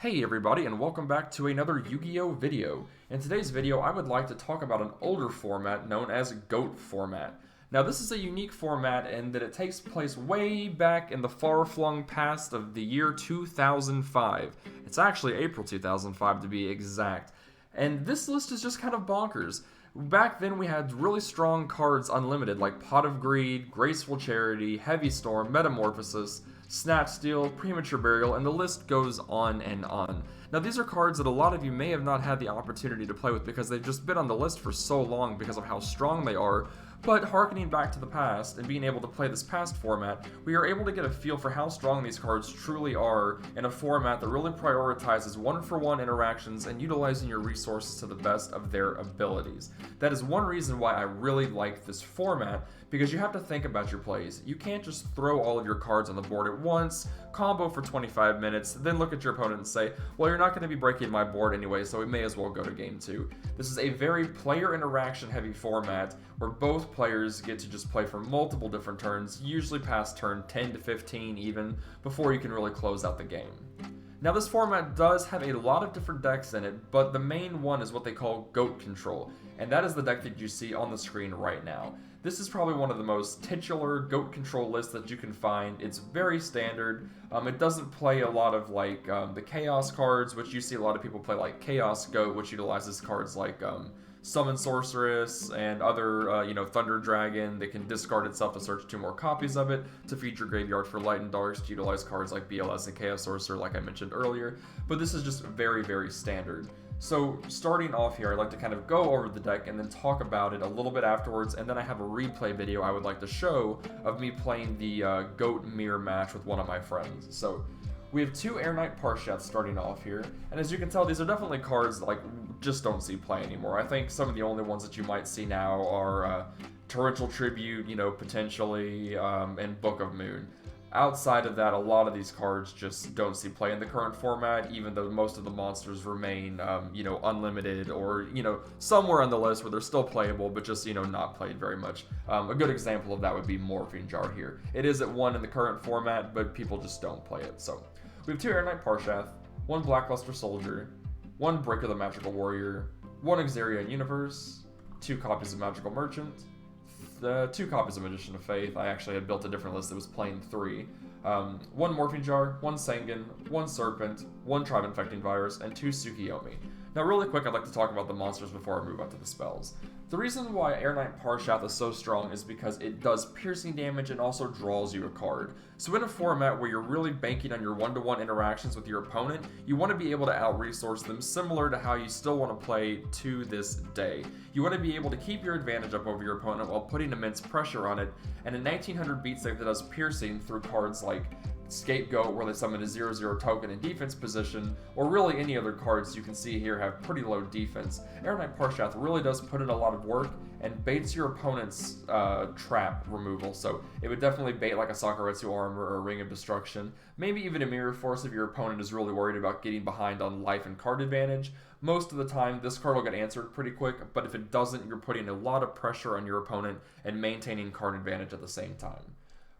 Hey everybody, and welcome back to another Yu-Gi-Oh video. In today's video, I would like to talk about an older format known as GOAT format. Now this is a unique format in that it takes place way back in the far-flung past of the year 2005. It's actually April 2005 to be exact. And this list is just kind of bonkers. Back then we had really strong cards unlimited like Pot of Greed, Graceful Charity, Heavy Storm, Metamorphosis, Snatch Steal, Premature Burial, and the list goes on and on. Now these are cards that a lot of you may have not had the opportunity to play with because they've just been on the list for so long because of how strong they are, but harkening back to the past and being able to play this past format, we are able to get a feel for how strong these cards truly are in a format that really prioritizes one-for-one interactions and utilizing your resources to the best of their abilities. That is one reason why I really like this format, because you have to think about your plays. You can't just throw all of your cards on the board at once, combo for 25 minutes, then look at your opponent and say, well, you're not going to be breaking my board anyway, so we may as well go to game 2. This is a very player interaction heavy format where both players get to just play for multiple different turns, usually past turn 10 to 15 even, before you can really close out the game. Now this format does have a lot of different decks in it, but the main one is what they call GOAT Control, and that is the deck that you see on the screen right now. This is probably one of the most titular GOAT Control lists that you can find. It's very standard. It doesn't play a lot of like the Chaos cards, which you see a lot of people play like Chaos GOAT, which utilizes cards like Summon Sorceress and other, Thunder Dragon. They can discard itself to search 2 more copies of it, to feed your graveyard for Light and Darks, to utilize cards like BLS and Chaos Sorcerer like I mentioned earlier, but this is just very, very standard. So starting off here, I'd like to kind of go over the deck and then talk about it a little bit afterwards, and then I have a replay video I would like to show of me playing the GOAT mirror match with one of my friends. So we have 2 Air Knight Parshats starting off here, and as you can tell, these are definitely cards that just don't see play anymore. I think some of the only ones that you might see now are Torrential Tribute, potentially, and Book of Moon. Outside of that, a lot of these cards just don't see play in the current format, even though most of the monsters remain, unlimited or, somewhere on the list where they're still playable, but just, not played very much. A good example of that would be Morphine Jar here. It is at 1 in the current format, but people just don't play it. So we have 2 Air Knight Parshath, 1 Blackbuster Soldier, 1 Breaker the Magical Warrior, 1 Xarian Universe, 2 copies of Magical Merchant, 2 copies of Magician of Faith. I actually had built a different list that was playing 3. 1 Morphine Jar, 1 Sangan, 1 Serpent, 1 Tribe Infecting Virus, and 2 Tsukiyomi. Now really quick, I'd like to talk about the monsters before I move on to the spells. The reason why Air Knight Parshath is so strong is because it does piercing damage and also draws you a card. So in a format where you're really banking on your one-to-one interactions with your opponent, you want to be able to out-resource them similar to how you still want to play to this day. You want to be able to keep your advantage up over your opponent while putting immense pressure on it, and a 1900 beat save that does piercing through cards like Scapegoat, where they summon a 0/0 token in defense position, or really any other cards you can see here have pretty low defense. Air Knight Parshath really does put in a lot of work and baits your opponent's trap removal. So it would definitely bait like a Sakuretsu Armor or a Ring of Destruction, maybe even a Mirror Force if your opponent is really worried about getting behind on life and card advantage. Most of the time, this card will get answered pretty quick, but if it doesn't, you're putting a lot of pressure on your opponent and maintaining card advantage at the same time.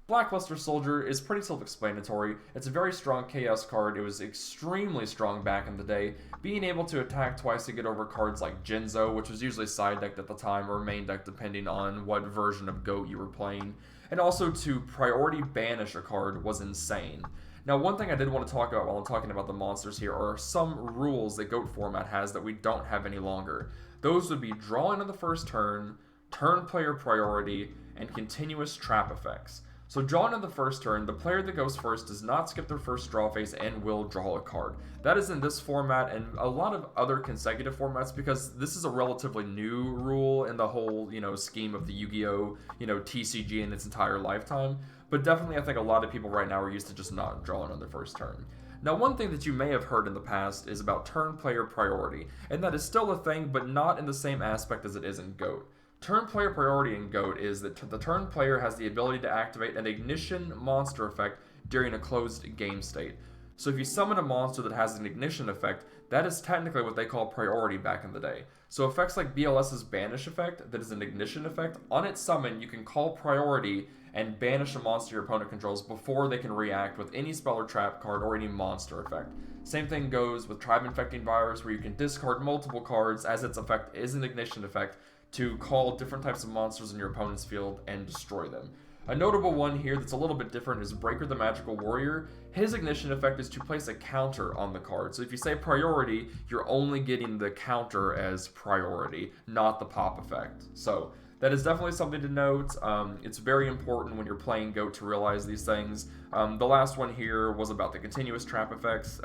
Blackbuster Soldier is pretty self-explanatory. It's a very strong Chaos card. It was extremely strong back in the day, being able to attack twice to get over cards like Jinzo, which was usually side decked at the time, or main deck depending on what version of GOAT you were playing, and also to priority banish a card was insane. Now, one thing I did want to talk about while I'm talking about the monsters here are some rules that GOAT format has that we don't have any longer. Those would be drawing on the first turn, turn player priority, and continuous trap effects. So drawing on the first turn, the player that goes first does not skip their first draw phase and will draw a card. That is in this format and a lot of other consecutive formats, because this is a relatively new rule in the whole, scheme of the Yu-Gi-Oh, TCG in its entire lifetime. But definitely I think a lot of people right now are used to just not drawing on their first turn. Now, one thing that you may have heard in the past is about turn player priority, and that is still a thing, but not in the same aspect as it is in GOAT. Turn player priority in GOAT is that the turn player has the ability to activate an ignition monster effect during a closed game state. So if you summon a monster that has an ignition effect, that is technically what they call priority back in the day. So effects like BLS's banish effect, that is an ignition effect, on its summon you can call priority and banish a monster your opponent controls before they can react with any spell or trap card or any monster effect. Same thing goes with Tribe Infecting Virus, where you can discard multiple cards as its effect is an ignition effect to call different types of monsters in your opponent's field and destroy them. A notable one here that's a little bit different is Breaker the Magical Warrior. His ignition effect is to place a counter on the card. So if you say priority, you're only getting the counter as priority, not the pop effect. So that is definitely something to note. It's very important when you're playing GOAT to realize these things. The last one here was about the continuous trap effects.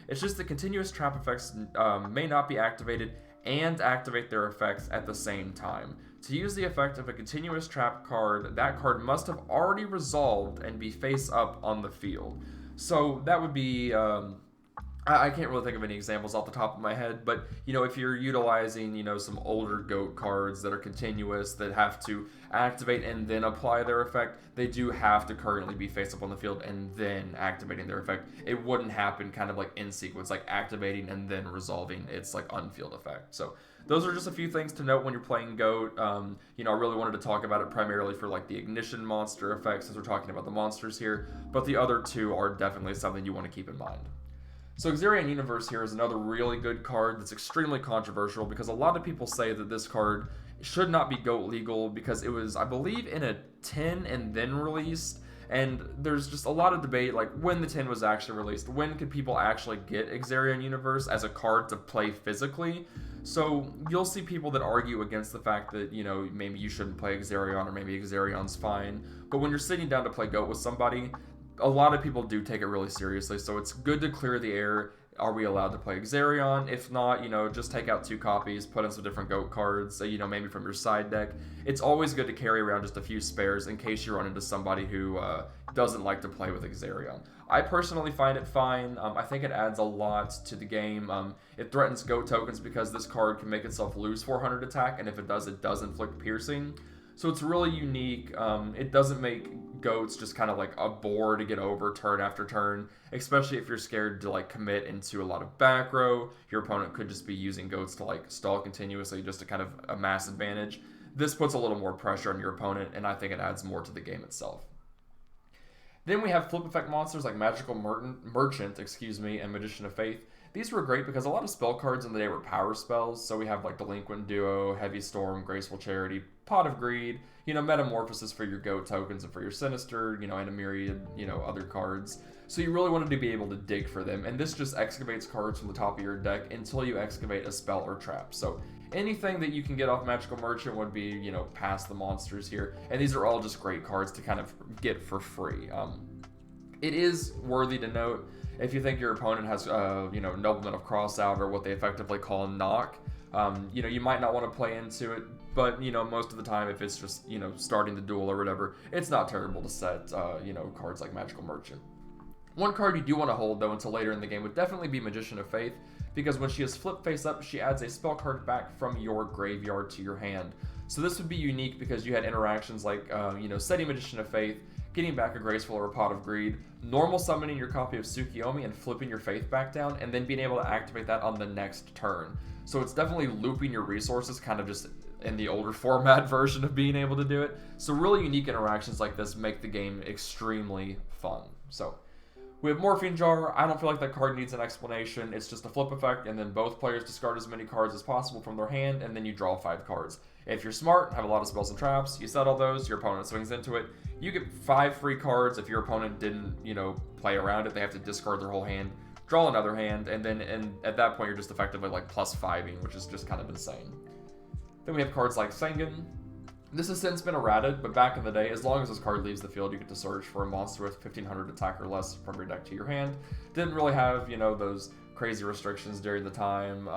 It's just the continuous trap effects may not be activated and activate their effects at the same time. To use the effect of a continuous trap card, that card must have already resolved and be face up on the field. So that would be, I can't really think of any examples off the top of my head, but if you're utilizing some older GOAT cards that are continuous that have to activate and then apply their effect, they do have to currently be face up on the field and then activating their effect. It wouldn't happen kind of like in sequence, like activating and then resolving its like unfield effect. So those are just a few things to note when you're playing GOAT. I really wanted to talk about it primarily for like the ignition monster effects, since we're talking about the monsters here, but the other two are definitely something you want to keep in mind. So Xarian Universe here is another really good card that's extremely controversial because a lot of people say that this card should not be GOAT legal because it was, I believe, in a 10 and then released. And there's just a lot of debate, like when the 10 was actually released, when could people actually get Xarian Universe as a card to play physically? So you'll see people that argue against the fact that, maybe you shouldn't play Xarian or maybe Xarian's fine. But when you're sitting down to play GOAT with somebody, a lot of people do take it really seriously, so it's good to clear the air. Are we allowed to play Xarian? If not, just take out 2 copies, put in some different GOAT cards, maybe from your side deck. It's always good to carry around just a few spares in case you run into somebody who doesn't like to play with Xarian. I personally find it fine. I think it adds a lot to the game. It threatens GOAT tokens because this card can make itself lose 400 attack, and if it does inflict piercing. So it's really unique. It doesn't make GOATs just kind of like a bore to get over turn after turn, especially if you're scared to like commit into a lot of back row. Your opponent could just be using GOATs to like stall continuously just to kind of amass advantage. This puts a little more pressure on your opponent, and I think it adds more to the game itself. Then we have flip effect monsters like Magical Merchant, and Magician of Faith. These were great because a lot of spell cards in the day were power spells. So we have like Delinquent Duo, Heavy Storm, Graceful Charity, Pot of Greed, Metamorphosis for your GOAT tokens and for your Sinister, and a myriad, other cards. So you really wanted to be able to dig for them. And this just excavates cards from the top of your deck until you excavate a spell or trap. So anything that you can get off Magical Merchant would be, past the monsters here. And these are all just great cards to kind of get for free. It is worthy to note, if you think your opponent has, Nobleman of Crossout or what they effectively call knock, you might not want to play into it, but, most of the time, if it's just, starting the duel or whatever, it's not terrible to set, cards like Magical Merchant. One card you do want to hold, though, until later in the game would definitely be Magician of Faith, because when she is flipped face up, she adds a spell card back from your graveyard to your hand. So this would be unique because you had interactions like, setting Magician of Faith, getting back a Graceful or a Pot of Greed, normal summoning your copy of Tsukiyomi and flipping your Faith back down, and then being able to activate that on the next turn. So it's definitely looping your resources, kind of just in the older format version of being able to do it. So really unique interactions like this make the game extremely fun. So we have Morphine Jar. I don't feel like that card needs an explanation. It's just a flip effect, and then both players discard as many cards as possible from their hand, and then you draw 5 cards. If you're smart, have a lot of spells and traps, you set all those, your opponent swings into it, you get 5 free cards. If your opponent didn't, play around it, they have to discard their whole hand, draw another hand, and at that point you're just effectively like plus 5ing, which is just kind of insane. Then we have cards like Sangan. This has since been errated, but back in the day, as long as this card leaves the field, you get to search for a monster with 1500 attack or less from your deck to your hand. Didn't really have, those crazy restrictions during the time.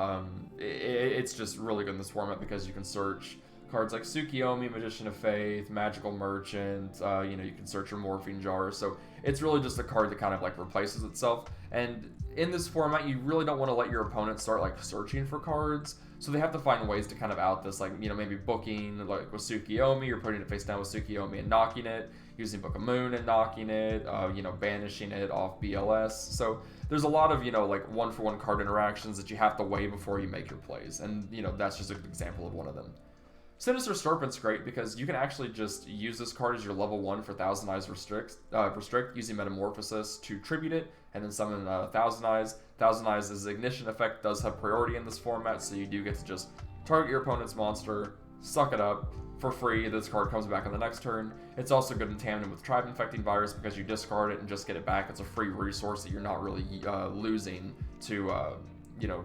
It's just really good in this format because you can search cards like Tsukiyomi, Magician of Faith, Magical Merchant, you can search your Morphine Jar. So it's really just a card that kind of like replaces itself. And in this format, you really don't want to let your opponent start like searching for cards. So they have to find ways to kind of out this, like, maybe booking, like with Tsukiyomi, you're putting it face down with Tsukiyomi and knocking it. using Book of Moon and knocking it, banishing it off BLS. So there's a lot of, like 1-for-1 card interactions that you have to weigh before you make your plays. And, that's just an example of one of them. Sinister Serpent's great because you can actually just use this card as your level 1 for Thousand Eyes Restrict using Metamorphosis to tribute it, and then summon Thousand Eyes. Thousand Eyes' Ignition effect does have priority in this format, so you do get to just target your opponent's monster, suck it up for free. This card comes back on the next turn. It's also good in tandem with Tribe Infecting Virus because you discard it and just get it back. It's a free resource that you're not really losing to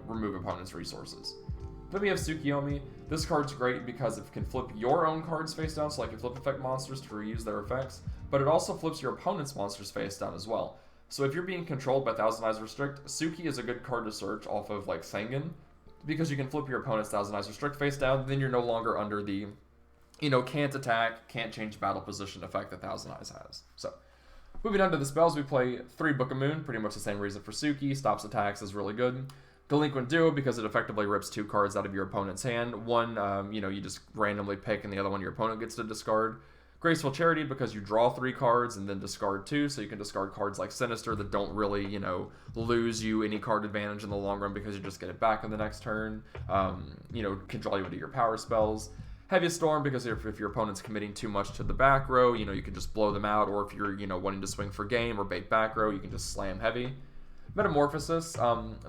remove opponent's resources. Then we have Tsukiyomi. This card's great because it can flip your own cards face down, so like you flip effect monsters to reuse their effects, but it also flips your opponent's monsters face down as well. So if you're being controlled by Thousand Eyes Restrict, Tsuki is a good card to search off of like Sangan, because you can flip your opponent's Thousand Eyes Restrict face down, then you're no longer under the, can't attack, can't change battle position effect that Thousand Eyes has. So, moving on to the spells, we play 3 Book of Moon, pretty much the same reason for Tsuki. Stops attacks is really good. Delinquent Duo, because it effectively rips 2 cards out of your opponent's hand. One, you just randomly pick, and the other one your opponent gets to discard. Graceful Charity, because you draw 3 cards and then discard 2, so you can discard cards like Sinister that don't really, lose you any card advantage in the long run because you just get it back in the next turn. Can draw you into your power spells. Heaviest Storm, because if your opponent's committing too much to the back row, you can just blow them out, or if you're, wanting to swing for game or bait back row, you can just slam heavy. Metamorphosis,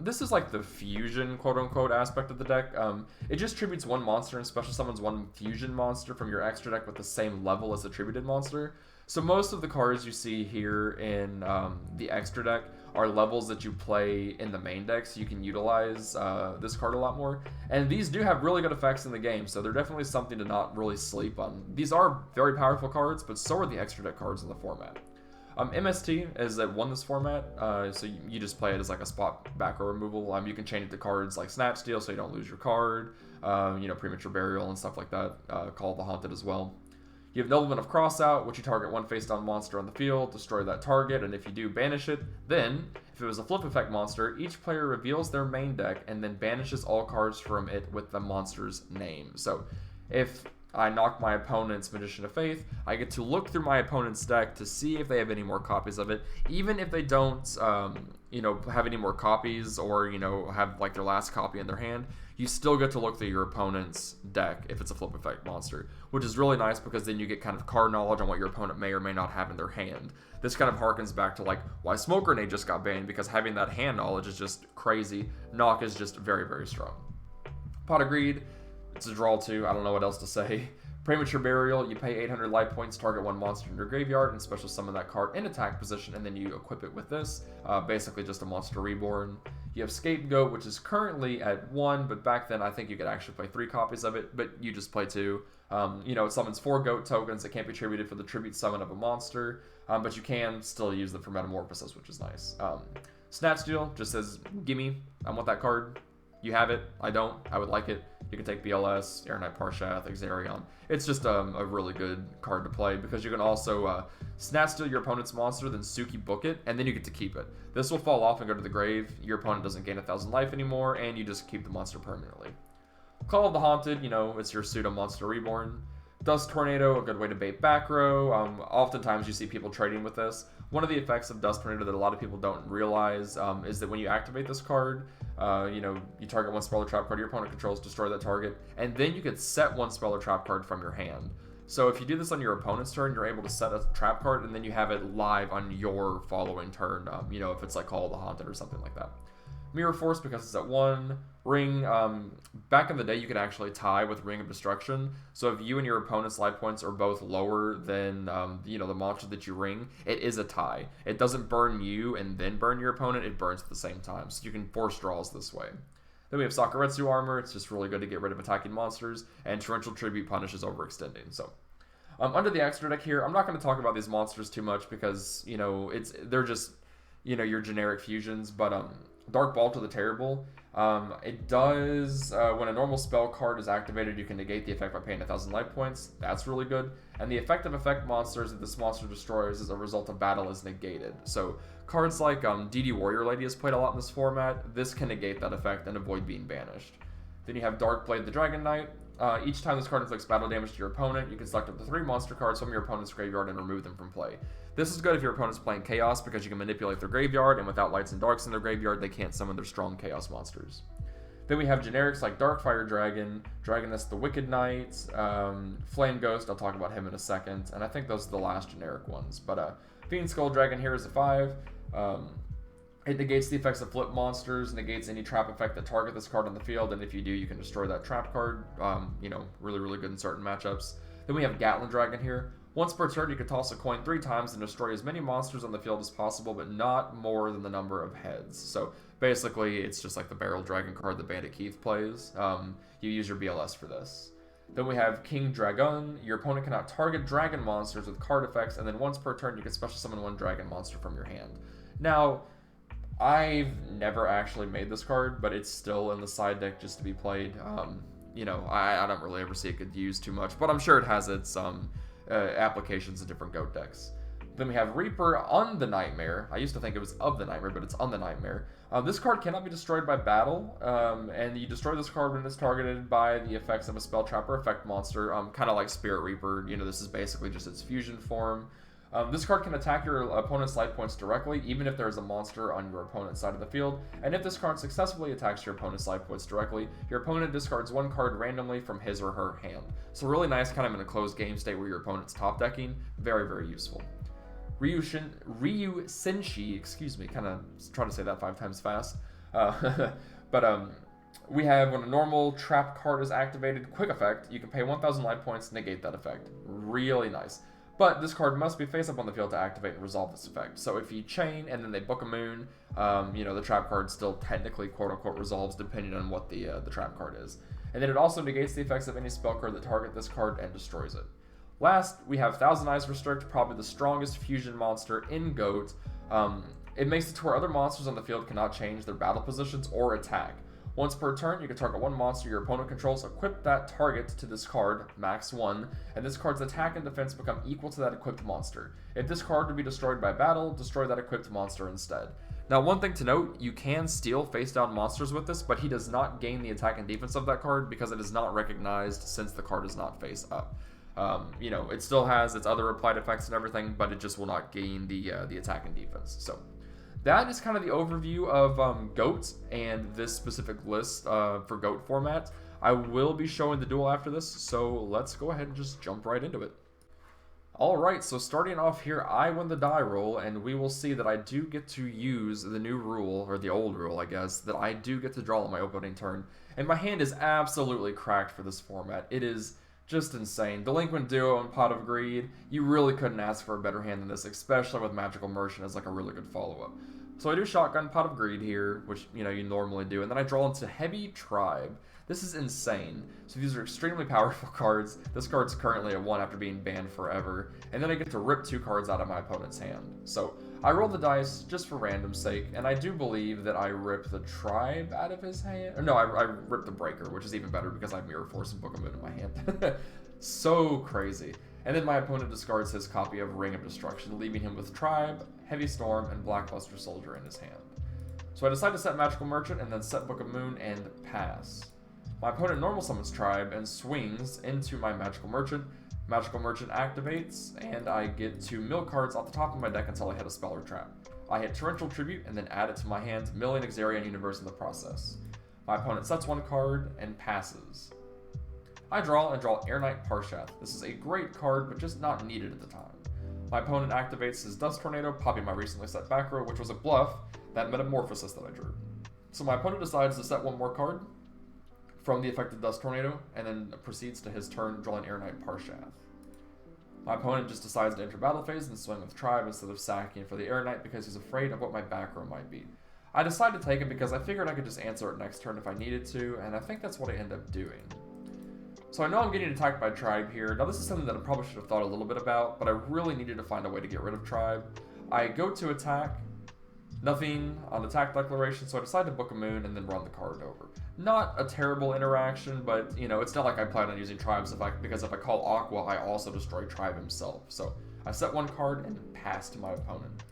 this is like the fusion, quote-unquote, aspect of the deck. It just tributes 1 monster and special summons 1 fusion monster from your extra deck with the same level as the tributed monster. So most of the cards you see here in the extra deck are levels that you play in the main deck, so you can utilize this card a lot more. And these do have really good effects in the game, so they're definitely something to not really sleep on. These are very powerful cards, but so are the extra deck cards in the format. MST is that won this format, so you just play it as like a spot back row removal. You can change it to cards like Snatch Steal so you don't lose your card, Premature Burial and stuff like that, Call of the Haunted as well. You have Nobleman of Crossout, which you target 1 face-down monster on the field, destroy that target, and if you do, banish it. Then, if it was a flip effect monster, each player reveals their main deck and then banishes all cards from it with the monster's name. So, if I knock my opponent's Magician of Faith, I get to look through my opponent's deck to see if they have any more copies of it. Even if they don't, have any more copies or, have like their last copy in their hand, you still get to look through your opponent's deck if it's a flip effect monster, which is really nice because then you get kind of card knowledge on what your opponent may or may not have in their hand. This kind of harkens back to like why Smoke Grenade just got banned, because having that hand knowledge is just crazy. Knock is just very, very strong. Pot of Greed, it's a draw 2, I don't know what else to say. Premature Burial, you pay 800 life points, target 1 monster in your graveyard, and special summon that card in attack position, and then you equip it with this. Basically just a monster reborn. You have Scapegoat, which is currently at 1, but back then I think you could actually play 3 copies of it, but you just play 2. It summons 4 goat tokens that can't be tributed for the tribute summon of a monster, but you can still use them for Metamorphosis, which is nice. Snatch Steal just says, gimme, I want that card. You have it, I don't, I would like it. You can take BLS, Aeronite Parshath, Xarian. It's just a really good card to play because you can also Snatch Steal your opponent's monster, then Tsuki book it, and then you get to keep it. This will fall off and go to the grave. Your opponent doesn't gain 1,000 life anymore, and you just keep the monster permanently. Call of the Haunted, it's your pseudo monster reborn. Dust Tornado, a good way to bait back row. Oftentimes you see people trading with this. One of the effects of Dust Tornado that a lot of people don't realize is that when you activate this card, you target 1 spell or trap card your opponent controls, destroy that target, and then you could set 1 spell or trap card from your hand. So if you do this on your opponent's turn, you're able to set a trap card, and then you have it live on your following turn, if it's like Call of the Haunted or something like that. Mirror Force, because it's at 1. Ring, back in the day you could actually tie with Ring of Destruction, so if you and your opponent's life points are both lower than the monster that you ring, it is a tie. It doesn't burn you and then burn your opponent, it burns at the same time, so you can force draws this way. Then we have Sakuretsu Armor, it's just really good to get rid of attacking monsters, and Torrential Tribute punishes overextending. So under the extra deck here, I'm not going to talk about these monsters too much because they're just your generic fusions, but Dark Ball to the Terrible. It does, when a normal spell card is activated, you can negate the effect by paying 1,000 life points. That's really good. And the effect of effect monsters that this monster destroys as a result of battle is negated. So cards like DD Warrior Lady is played a lot in this format. This can negate that effect and avoid being banished. Then you have Dark Blade the Dragon Knight. Each time this card inflicts battle damage to your opponent, you can select up to 3 monster cards from your opponent's graveyard and remove them from play. This is good if your opponent's playing Chaos because you can manipulate their graveyard, and without lights and darks in their graveyard, they can't summon their strong Chaos monsters. Then we have generics like Darkfire Dragon, Dragoness the Wicked Knight, Flame Ghost, I'll talk about him in a second, and I think those are the last generic ones. But Fiend Skull Dragon here is a 5. It negates the effects of flip monsters, negates any trap effect that target this card on the field, and if you do, you can destroy that trap card. You know, really, really good in certain matchups. Then we have Gatlin Dragon here. Once per turn, you can toss a coin 3 times and destroy as many monsters on the field as possible, but not more than the number of heads. So basically, it's just like the Barrel Dragon card that Bandit Keith plays. You use your BLS for this. Then we have King Dragon. Your opponent cannot target dragon monsters with card effects, and then once per turn, you can special summon 1 dragon monster from your hand. Now, I've never actually made this card, but it's still in the side deck just to be played. You know, I don't really ever see it get used too much, but I'm sure it has its applications in different GOAT decks. Then we have Reaper on the Nightmare. I used to think it was of the Nightmare, but it's on the Nightmare. This card cannot be destroyed by battle, and you destroy this card when it's targeted by the effects of a spell trap or effect monster, kind of like Spirit Reaper. You know, this is basically just its fusion form. This card can attack your opponent's life points directly, even if there is a monster on your opponent's side of the field, and if this card successfully attacks your opponent's life points directly, your opponent discards 1 card randomly from his or her hand. So really nice, kind of in a closed game state where your opponent's top decking. Very, very useful. Ryu Senshi, excuse me, kind of trying to say that 5 times fast. We have when a normal trap card is activated, quick effect, you can pay 1,000 life points to negate that effect. Really nice. But this card must be face up on the field to activate and resolve this effect. So if you chain and then they book a moon, you know, the trap card still technically quote-unquote resolves depending on what the trap card is. And then it also negates the effects of any spell card that target this card and destroys it. Last, we have Thousand Eyes Restrict, probably the strongest fusion monster in GOAT. It makes it to where other monsters on the field cannot change their battle positions or attack. Once per turn, you can target 1 monster your opponent controls, equip that target to this card, max 1, and this card's attack and defense become equal to that equipped monster. If this card would be destroyed by battle, destroy that equipped monster instead. Now, one thing to note, you can steal face-down monsters with this, but he does not gain the attack and defense of that card because it is not recognized since the card is not face-up. You know, it still has its other applied effects and everything, but it just will not gain the attack and defense. So that is kind of the overview of GOAT and this specific list for GOAT format. I will be showing the duel after this, so let's go ahead and just jump right into it. Alright, so starting off here, I win the die roll, and we will see that I do get to use the new rule, or the old rule, I guess, that I do get to draw on my opening turn. And my hand is absolutely cracked for this format. It is just insane. Delinquent Duo and Pot of Greed, you really couldn't ask for a better hand than this, especially with Magical Merchant as like a really good follow-up. So I do Shotgun Pot of Greed here, which, you know, you normally do, and then I draw into Heavy Tribe. This is insane. So these are extremely powerful cards. This card's currently at 1 after being banned forever, and then I get to rip 2 cards out of my opponent's hand. So I roll the dice just for random's sake, and I do believe that I rip the Tribe out of his hand. Or no, I rip the Breaker, which is even better because I have Mirror Force and Book of Moon in my hand. So crazy. And then my opponent discards his copy of Ring of Destruction, leaving him with Tribe, Heavy Storm, and Blackbuster Soldier in his hand. So I decide to set Magical Merchant and then set Book of Moon and pass. My opponent normal summons Tribe and swings into my Magical Merchant. Magical Merchant activates, and I get to mill cards off the top of my deck until I hit a spell or trap. I hit Torrential Tribute and then add it to my hand, milling Xarian Universe in the process. My opponent sets 1 card and passes. I draw and draw Air Knight Parshath. This is a great card, but just not needed at the time. My opponent activates his Dust Tornado, popping my recently set back row, which was a bluff, that Metamorphosis that I drew. So my opponent decides to set 1 more card from the effective Dust Tornado, and then proceeds to his turn, drawing Air Knight Parshath. My opponent just decides to enter battle phase and swing with Tribe instead of sacking for the Air Knight because he's afraid of what my back row might be. I decided to take it because I figured I could just answer it next turn if I needed to, and I think that's what I end up doing. So I know I'm getting attacked by Tribe here. Now this is something that I probably should have thought a little bit about, but I really needed to find a way to get rid of Tribe. I go to attack, nothing on attack declaration, so I decide to Book a Moon and then run the card over. Not a terrible interaction, but, you know, it's not like I plan on using Tribes because if I call Aqua, I also destroy Tribe himself. So I set 1 card and pass to my opponent.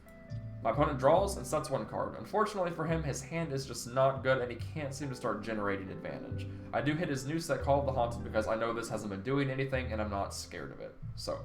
My opponent draws and sets one card. Unfortunately for him, his hand is just not good and he can't seem to start generating advantage. I do hit his new set, Call of the Haunted, because I know this hasn't been doing anything and I'm not scared of it. So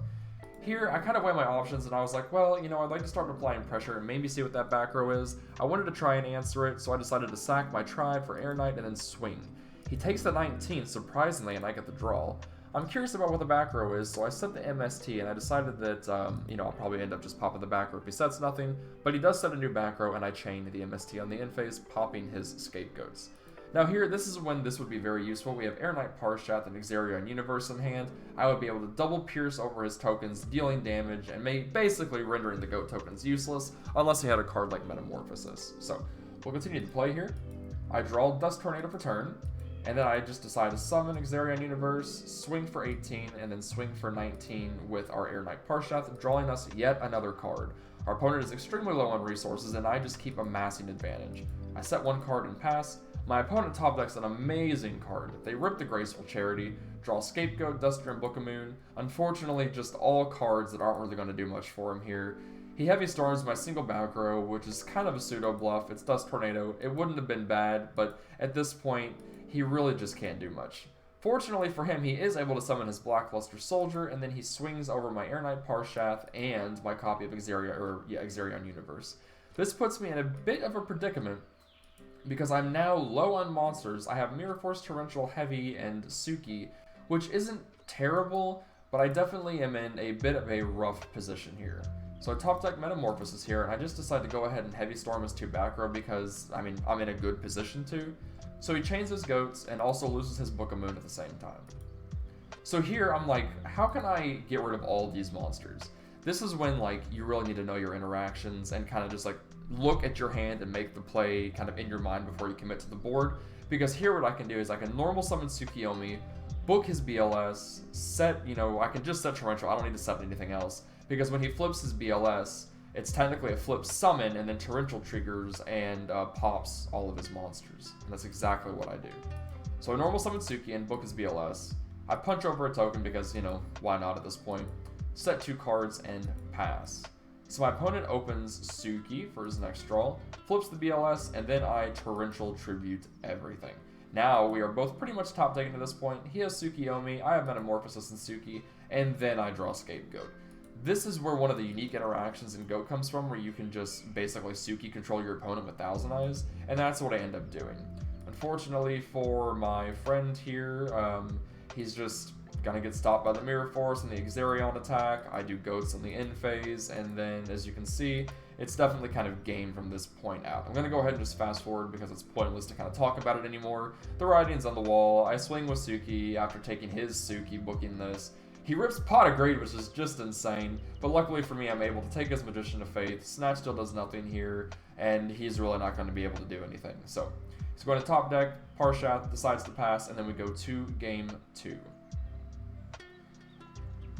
here, I kind of weigh my options and I was like, well, you know, I'd like to start applying pressure and maybe see what that back row is. I wanted to try and answer it, so I decided to sack my Tribe for Air Knight and then swing. He takes the 19, surprisingly, and I get the draw. I'm curious about what the back row is, so I set the MST, and I decided that, you know, I'll probably end up just popping the back row if he sets nothing, but he does set a new back row, and I chain the MST on the end phase, popping his Scapegoats. Now here, this is when this would be very useful. We have Air Knight Parshath and Xarian Universe in hand. I would be able to double pierce over his tokens, dealing damage, and basically rendering the GOAT tokens useless, unless he had a card like Metamorphosis. So, we'll continue to play here. I draw Dust Tornado for turn. And then I just decide to summon Xarian Universe, swing for 18, and then swing for 19 with our Air Knight Parshath, drawing us yet another card. Our opponent is extremely low on resources, and I just keep amassing advantage. I set one card and pass. My opponent top decks an amazing card. They rip the Graceful Charity, draw Scapegoat, Duster, and Book of Moon. Unfortunately, just all cards that aren't really going to do much for him here. He Heavy Storms my single back row, which is kind of a pseudo bluff. It's Dust Tornado. It wouldn't have been bad, but at this point, he really just can't do much. Fortunately for him, he is able to summon his Blackbuster Soldier, and then he swings over my Air Knight Parshath and my copy of Xarian Universe. This puts me in a bit of a predicament, because I'm now low on monsters. I have Mirror Force, Torrential, Heavy, and Tsuki, which isn't terrible, but I definitely am in a bit of a rough position here. So I top deck Metamorphosis here, and I just decide to go ahead and Heavy Storm his 2 back row because, I mean, I'm in a good position to. So he chains his Goats and also loses his Book of Moon at the same time. So here I'm like, how can I get rid of all these monsters? This is when, like, you really need to know your interactions and kind of just, like, look at your hand and make the play kind of in your mind before you commit to the board. Because here what I can do is I can normal summon Tsukiyomi, book his BLS, set, you know, I can just set Torrential. I don't need to set anything else. Because when he flips his BLS, it's technically a flip summon, and then Torrential triggers and pops all of his monsters. And that's exactly what I do. So I normal summon Tsuki and book his BLS. I punch over a token because, you know, why not at this point. Set 2 cards and pass. So my opponent opens Tsuki for his next draw, flips the BLS, and then I Torrential Tribute everything. Now we are both pretty much top decking at this point. He has Tsukiyomi, I have Metamorphosis and Tsuki, and then I draw Scapegoat. This is where one of the unique interactions in GOAT comes from, where you can just basically Tsuki control your opponent with Thousand Eyes, and that's what I end up doing. Unfortunately for my friend here, he's just gonna get stopped by the Mirror Force and the Xarian attack. I do Goats in the end phase, and then as you can see, it's definitely kind of game from this point out. I'm gonna go ahead and just fast forward because it's pointless to kind of talk about it anymore. The writing's on the wall. I swing with Tsuki after taking his Tsuki, booking this. He rips Pot of Greed, which is just insane, but luckily for me, I'm able to take his Magician of Faith. Snatch still does nothing here, and he's really not going to be able to do anything. So, he's going to top deck, Parshath decides to pass, and then we go to game 2.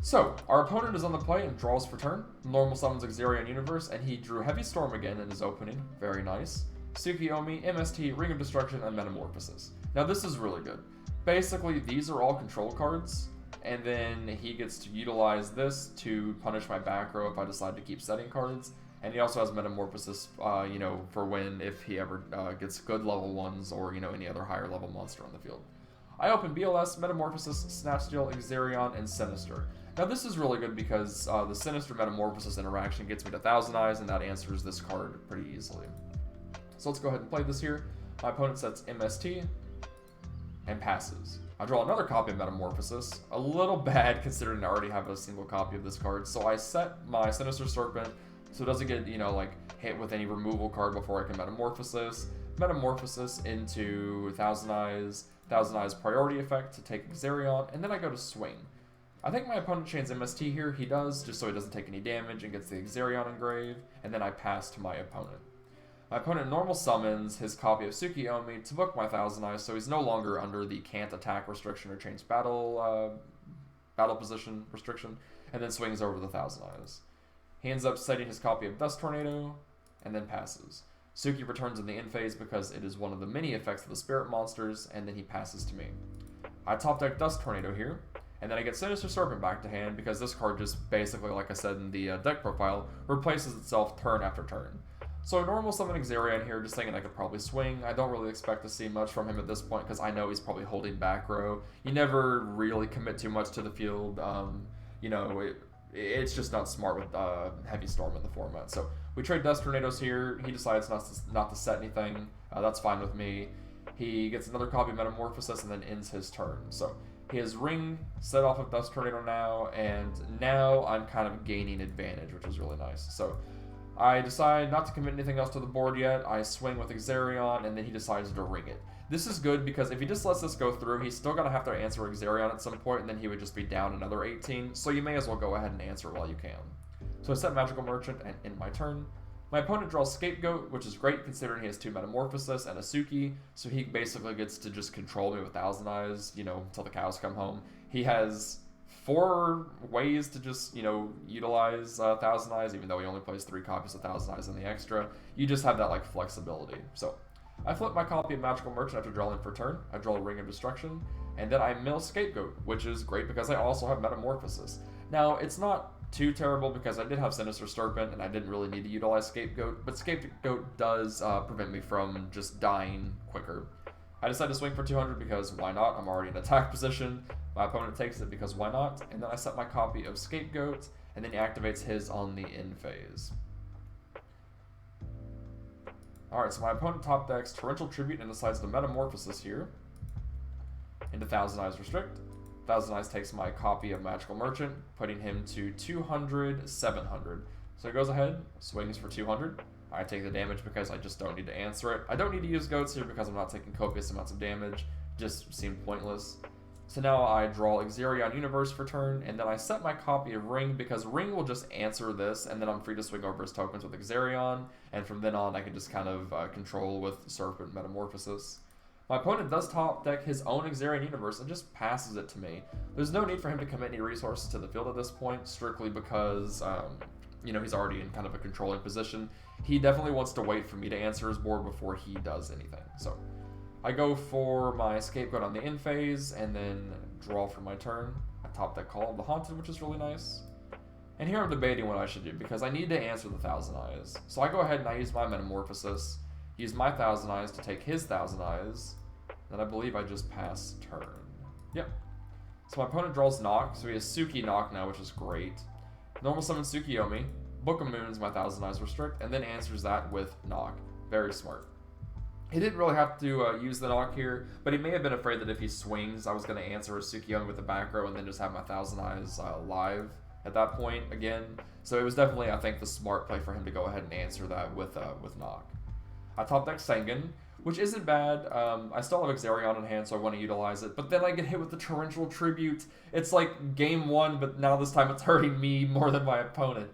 So, our opponent is on the play and draws for turn. Normal summons Xarian Universe, and he drew Heavy Storm again in his opening. Very nice. Tsukiyomi, MST, Ring of Destruction, and Metamorphosis. Now, this is really good. Basically, these are all control cards. And then he gets to utilize this to punish my back row if I decide to keep setting cards. And he also has Metamorphosis, you know, for when if he ever gets good level 1s or, you know, any other higher level monster on the field. I open BLS, Metamorphosis, Snatch Steal, Xarian, and Sinister. Now this is really good because the Sinister Metamorphosis interaction gets me to Thousand Eyes, and that answers this card pretty easily. So let's go ahead and play this here. My opponent sets MST and passes. I draw another copy of Metamorphosis. A little bad considering I already have a single copy of this card. So I set my Sinister Serpent so it doesn't get, you know, like hit with any removal card before I can Metamorphosis into Thousand Eyes priority effect to take Xarian, and then I go to swing. I think my opponent chains MST here. He does, just so he doesn't take any damage and gets the Xarian engraved, and then I pass to my opponent. My opponent normal summons his copy of Tsukiyomi to book my Thousand Eyes, so he's no longer under the can't attack restriction or change battle position restriction, and then swings over the Thousand Eyes. He ends up setting his copy of Dust Tornado, and then passes. Tsuki returns in the end phase because it is one of the many effects of the spirit monsters, and then he passes to me. I top deck Dust Tornado here, and then I get Sinister Serpent back to hand because this card just basically, like I said in the deck profile, replaces itself turn after turn. So I normal summon Xarian here, just thinking I could probably swing. I don't really expect to see much from him at this point because I know he's probably holding back row. You never really commit too much to the field. You know, it's just not smart with Heavy Storm in the format. So we trade Dust Tornadoes here. He decides not to set anything. That's fine with me. He gets another copy of Metamorphosis and then ends his turn. So he has Ring set off of Dust Tornado now, and now I'm kind of gaining advantage, which is really nice. So I decide not to commit anything else to the board yet. I swing with Xarian, and then he decides to ring it. This is good because if he just lets this go through, he's still going to have to answer Xarian at some point, and then he would just be down another 18. So you may as well go ahead and answer while you can. So I set Magical Merchant and end my turn. My opponent draws Scapegoat, which is great considering he has 2 Metamorphosis and a Suki, so he basically gets to just control me with Thousand Eyes, you know, until the cows come home. He has 4 ways to just, you know, utilize Thousand Eyes, even though he only plays 3 copies of Thousand Eyes in the extra. You just have that, like, flexibility. So I flip my copy of Magical Merchant after drawing for turn. I draw a Ring of Destruction, and then I mill Scapegoat, which is great because I also have Metamorphosis. Now, it's not too terrible because I did have Sinister Serpent and I didn't really need to utilize Scapegoat, but Scapegoat does prevent me from just dying quicker. I decide to swing for 200 because why not? I'm already in attack position. My opponent takes it because why not? And then I set my copy of Scapegoat, and then he activates his on the end phase. Alright, so my opponent top decks Torrential Tribute and decides to Metamorphosis here into Thousand Eyes Restrict. Thousand Eyes takes my copy of Magical Merchant, putting him to 200, 700. So he goes ahead, swings for 200. I take the damage because I just don't need to answer it. I don't need to use goats here because I'm not taking copious amounts of damage. Just seemed pointless. So now I draw Xarian Universe for turn, and then I set my copy of Ring because Ring will just answer this, and then I'm free to swing over his tokens with Xarian, and from then on I can just kind of control with Serpent Metamorphosis. My opponent does top deck his own Xarian Universe and just passes it to me. There's no need for him to commit any resources to the field at this point, strictly because, you know, he's already in kind of a controlling position. He definitely wants to wait for me to answer his board before he does anything. So I go for my Scapegoat on the end phase and then draw for my turn. I top deck Call of the Haunted, which is really nice. And here I'm debating what I should do because I need to answer the Thousand Eyes. So I go ahead and I use my Metamorphosis, use my Thousand Eyes to take his Thousand Eyes, and I believe I just pass turn. Yep. So my opponent draws Knock, so he has Suki Knock now, which is great. Normal summon Tsukiyomi, Book of Moons, my Thousand Eyes Restrict, and then answers that with Knock. Very smart. He didn't really have to use the Knock here, but he may have been afraid that if he swings, I was going to answer his Tsukiyomi with the back row and then just have my Thousand Eyes live at that point again. So it was definitely, I think, the smart play for him to go ahead and answer that with Knock. I top deck Sangan, which isn't bad. I still have Xarian in hand, so I want to utilize it. But then I get hit with the Torrential Tribute. It's like game 1, but now this time it's hurting me more than my opponent.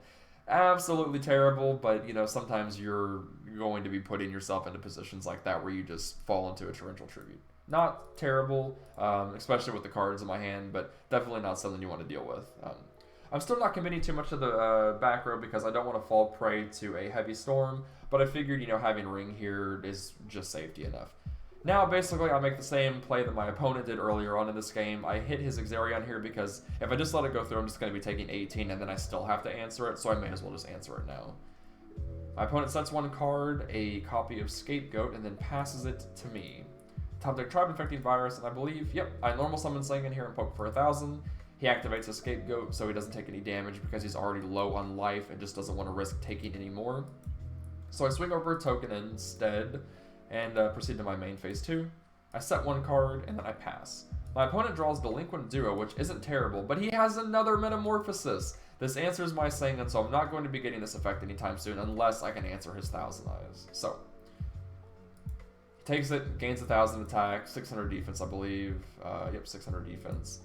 Absolutely terrible, but, you know, sometimes you're going to be putting yourself into positions like that where you just fall into a Torrential Tribute. Not terrible, especially with the cards in my hand, but definitely not something you want to deal with. I'm still not committing too much to the back row because I don't want to fall prey to a Heavy Storm, but I figured, you know, having Ring here is just safety enough. Now, basically, I make the same play that my opponent did earlier on in this game. I hit his Xarian here because if I just let it go through, I'm just going to be taking 18, and then I still have to answer it, so I may as well just answer it now. My opponent sets one card, a copy of Scapegoat, and then passes it to me. Top deck Tribe Infecting Virus, and I believe, yep, I normal summon Sangan here and poke for 1,000. He activates a Scapegoat, so he doesn't take any damage because he's already low on life and just doesn't want to risk taking any more. So I swing over a token instead and proceed to my main phase 2. I set one card and then I pass. My opponent draws Delinquent Duo, which isn't terrible, but he has another Metamorphosis. This answers my Sangan, so I'm not going to be getting this effect anytime soon unless I can answer his Thousand Eyes. So he takes it, gains 1,000 attack, 600 defense, I believe. Yep, 600 defense.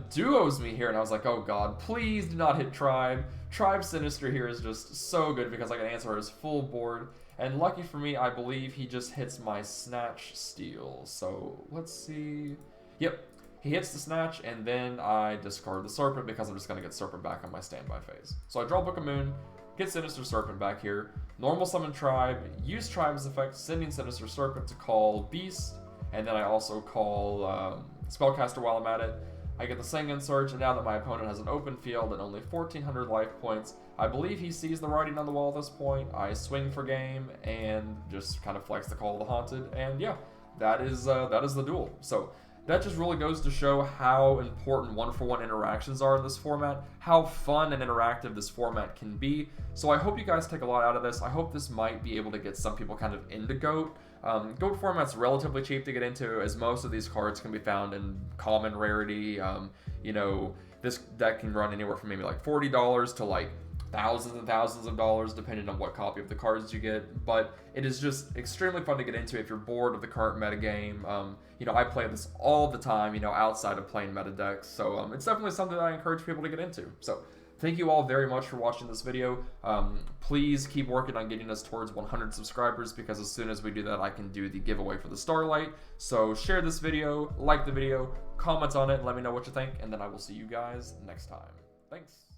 Duos me here, and I was like, oh god, please do not hit Tribe. Tribe Sinister here is just so good because I can answer his full board. And lucky for me, I believe he just hits my Snatch Steal. So let's see. Yep, he hits the Snatch, and then I discard the Serpent because I'm just going to get Serpent back on my standby phase. So I draw Book of Moon, get Sinister Serpent back here, normal summon Tribe, use Tribe's effect, sending Sinister Serpent to call Beast, and then I also call Spellcaster while I'm at it. I get the Sangan Surge, and now that my opponent has an open field and only 1,400 life points, I believe he sees the writing on the wall at this point. I swing for game and just kind of flex the Call of the Haunted, and yeah, that is the duel. So that just really goes to show how important one-for-one interactions are in this format, how fun and interactive this format can be. So I hope you guys take a lot out of this. I hope this might be able to get some people kind of into GOAT. GOAT format's relatively cheap to get into, as most of these cards can be found in common rarity. You know, this deck can run anywhere from maybe like $40 to like thousands and thousands of dollars depending on what copy of the cards you get, but it is just extremely fun to get into if you're bored of the current metagame. You know, I play this all the time, you know, outside of playing meta decks, so it's definitely something that I encourage people to get into. So thank you all very much for watching this video. Please keep working on getting us towards 100 subscribers, because as soon as we do that, I can do the giveaway for the Starlight. So share this video, like the video, comment on it, and let me know what you think, and then I will see you guys next time. Thanks.